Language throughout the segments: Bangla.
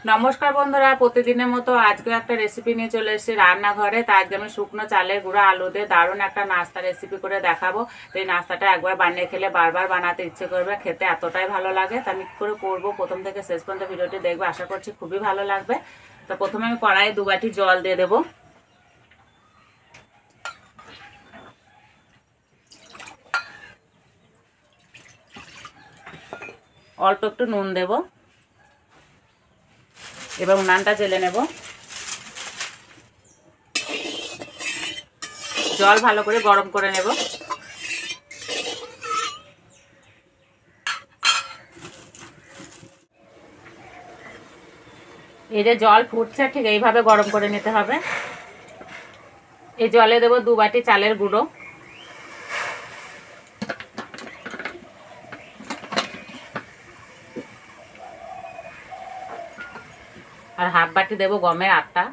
नमस्कार बंधुरा प्रतिदिन मतो आज के एक रेसिपि नहीं चले रान्नाघरे तो आज शुकनो चालेर गुड़ा आलू दिए दारुण एक नास्ता रेसिपि करे देखाबो। तो ये नास्ताटा एकबार बानिये खेले बार बार बनाते इচ্ছে करबे, खेते एतटाई भालो लागे। तो आमि कि करे करबो प्रथम थेके शेष पर्यन्त भिडियोटी देखबे, आशा करछि खुबই भालो लागबे। तो प्रथमे आमि कड़ाइये 2 बाटी जल दिए देब। अल्प एकटु नुन देब, এবার উনানটা জেলে নেব। জল ভালো করে গরম করে নেব। এই যে জল ফুটছে ঠিক এইভাবে গরম করে নিতে হবে। এই জলে দেব 2 বাটি চালের গুঁড়ো, আর হাফ বাটি দেব গমের আটা,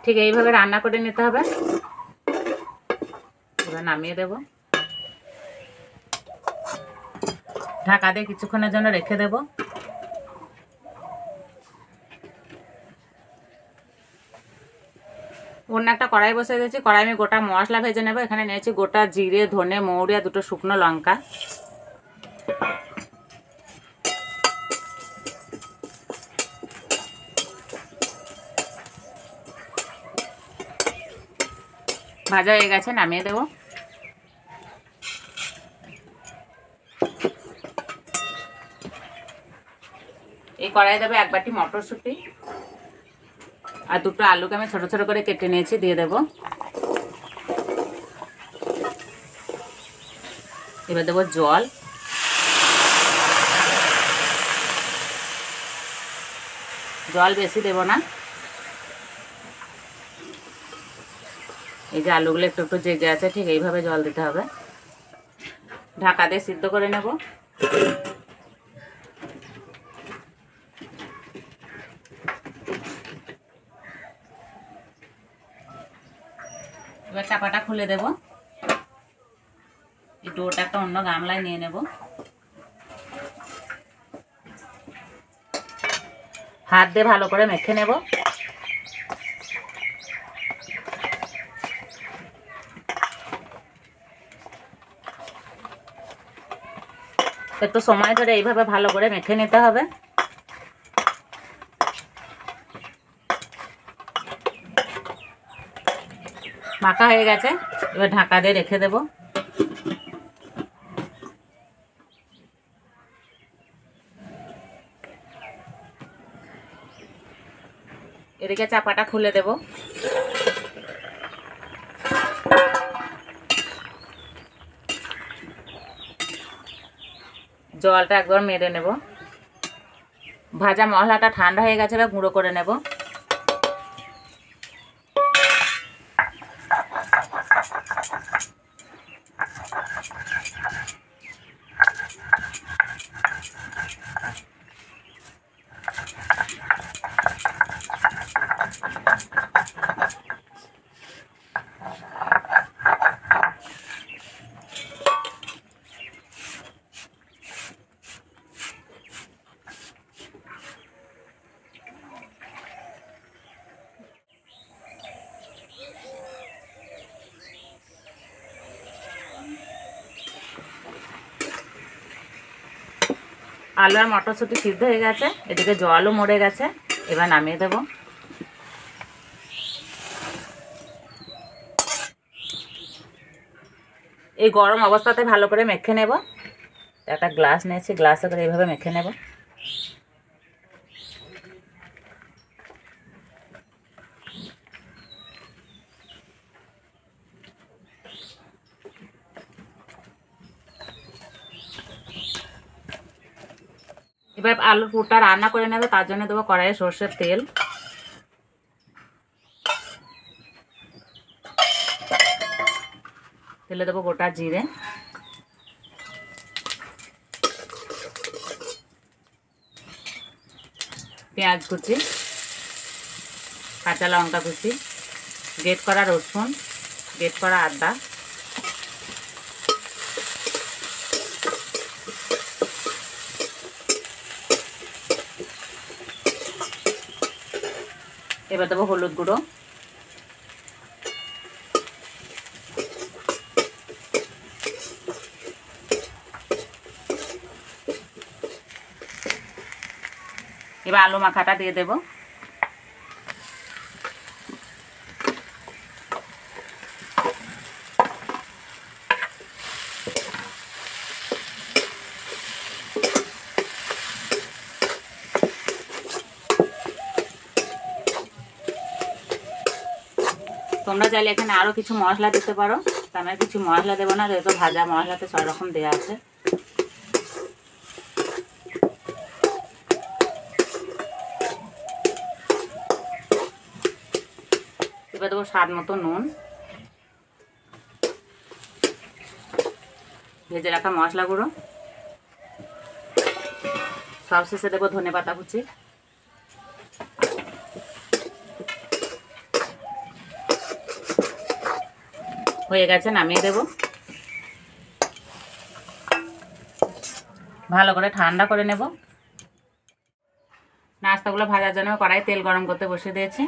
ঠিক এইভাবে রান্না করে নিতে হবে। এবার নামিয়ে দেব, ঢাকা দিয়ে কিছুক্ষণের জন্য রেখে দেব। অন্য একটা কড়াই বসে দিয়েছি, কড়াই আমি গোটা মশলা ভেজে নেব। এখানে নিয়েছি গোটা জিরে, ধনে, মৌরি আর 2টো শুকনো লঙ্কা। ভাজা হয়ে গেছে, নামিয়ে দেব। এই কড়াই দেবে 1 বাটি মটরশুঁটি আর 2টো আলুকে আমি ছোট ছোট করে কেটে নিয়েছি, দিয়ে দেব। এবার দেব জল, জল বেশি দেব না। এই যে আলুগুলো একটু একটু জেগে আছে ঠিক এইভাবে জল দিতে হবে। ঢাকা দিয়ে সিদ্ধ করে নেব। এবার চাপাটা খুলে দেব। এই ডোটা একটা অন্য গামলায় নিয়ে নেব। হাত দিয়ে ভালো করে মেখে নেব। একটু সময় ধরে এইভাবে ভালো করে মেখে নিতে হবে। মাখা হয়ে গেছে, এবার ঢাকা দিয়ে রেখে দেব। এদিকে চাপাটা খুলে দেব। জলটা একবার মেরে নেব। ভাজা মশলাটা ঠান্ডা হয়ে গেছে, এবার গুঁড়ো করে নেব। আলু আর মটরশুঁটি সিদ্ধ হয়ে গেছে, এদিকে জলও মরে গেছে। এবার নামিয়ে দেব। এই গরম অবস্থাতে ভালো করে মেখে নেব। একটা গ্লাস নিয়েছি, গ্লাসে করে এইভাবে মেখে নেব। এবার আলুর পুরটা রান্না করে নেবে, তার জন্য দেবো কড়াইয়ে সরষের তেল, তেলে দেবো গোটা জিরে, পেঁয়াজ কুচি, কাঁচা লঙ্কা কুচি, গ্রেট করা রসুন, গ্রেট করা আদা, এবার দেবো হলুদ গুঁড়ো, এবার আলু মাখাটা দিয়ে দেব। তোমরা চাইলে এখানে আরও কিছু মশলা দিতে পারো, তা আমি কিছু মশলা দেবো না, যেহেতু ভাজা মশলাতে সব রকম দেওয়া আছে। এবার দেবো স্বাদ মতো নুন, ভেজে রাখা মশলা গুঁড়ো, সবশেষে দেবো ধনেপাতা কুচি, হয়ে গেছে, নামিয়ে দেব। ভালো করে ঠান্ডা করে নেব। নাস্তাগুলো ভাজার জন্য কড়াই তেল গরম করতে বসিয়ে দিয়েছি।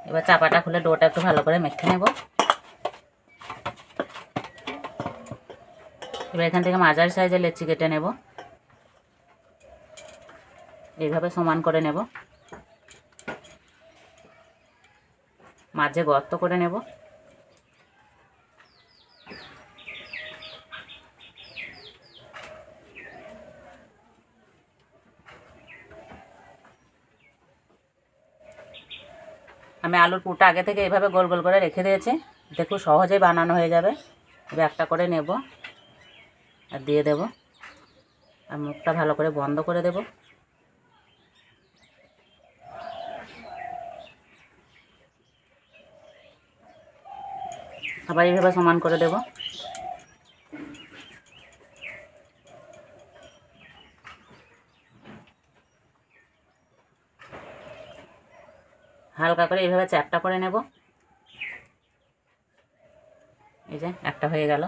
এবার চাপাটা খুলে ডোটা একটু ভালো করে মেখে নেব। এবার এখান থেকে মাঝারি সাইজের লেচি কেটে নেব, এইভাবে সমান করে নেব, মাঝে গর্ত করে নেব। আমি আলুর পুরটা আগে থেকে এইভাবে গোল গোল করে রেখে দিয়েছি, দেখুন সহজেই বানানো হয়ে যাবে। এবার একটা করে নেব আর দিয়ে দেব, আর মুখটা ভালো করে বন্ধ করে দেব। আবার এইভাবে সমান করে দেব। হালকা করে এইভাবে চ্যাপটা করে নেব। এই যে একটা হয়ে গেল।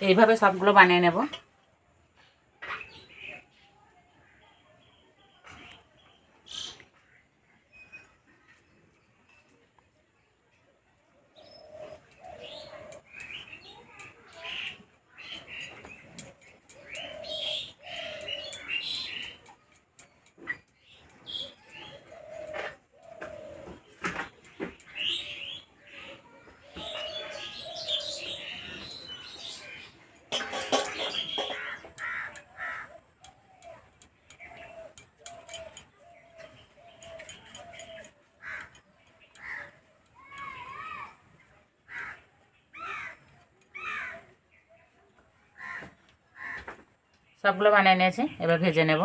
এইভাবে সবগুলো বানিয়ে নেব। সবগুলো বানিয়ে নিয়েছি, এবার ভেজে নেব।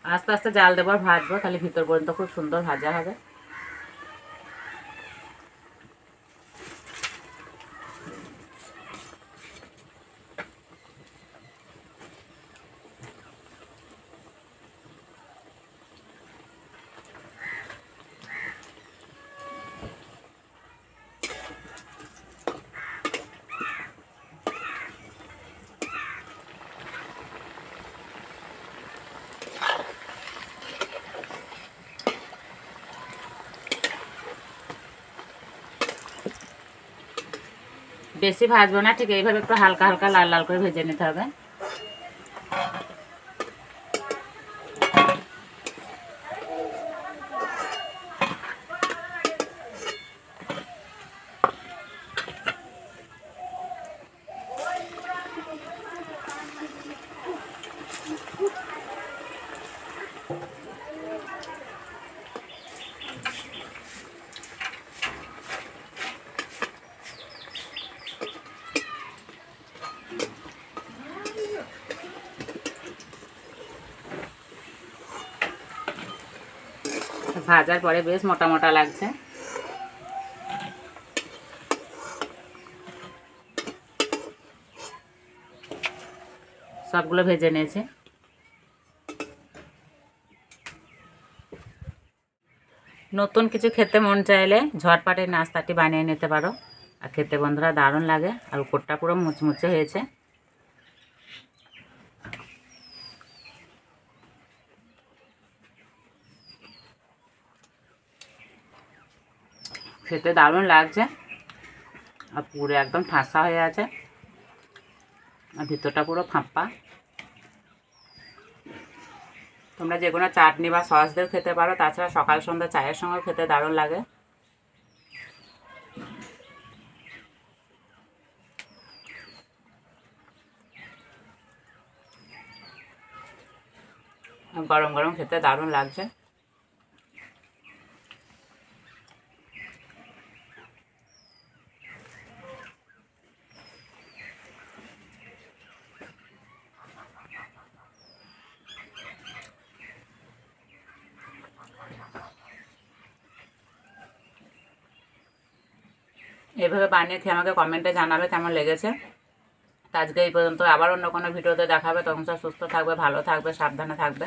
আস্তে আস্তে জাল দেবো আর ভাজবো, তাহলে ভিতর পর্যন্ত খুব সুন্দর ভাজা হবে। বেশি ভাজবো না, ঠিক এইভাবে একটু হালকা হালকা লাল লাল করে ভেজে নিতে হবে। ভাজার পরে বেশ মোটা মোটা লাগছে। সবগুলো ভেজে নিয়েছি। নতুন কিছু খেতে মন চাইলে ঝটপট এই নাস্তাটি বানিয়ে নিতে পারো। আর খেতে বন্ধুরা দারুণ লাগে, আর উপরটা পুরো মুচমুচে হয়েছে। খেতে দারুণ লাগছে, আর পুরো একদম ঠাসা হয়ে আছে, আর ভিতরটা পুরো ফাঁপা। তোমরা যে কোনো চাটনি বা সস দিয়েও খেতে পারো, তাছাড়া সকাল সন্ধ্যা চায়ের সঙ্গে খেতে দারুণ লাগে। গরম গরম খেতে দারুণ লাগছে। এভাবে বানিয়ে খেয়ে আমাকে কমেন্টে জানাবে কেমন লেগেছে। তো আজকে এই পর্যন্ত, আবার অন্য কোনো ভিডিওতে দেখাবে। তখন সব সুস্থ থাকবে, ভালো থাকবে, সাবধানে থাকবে।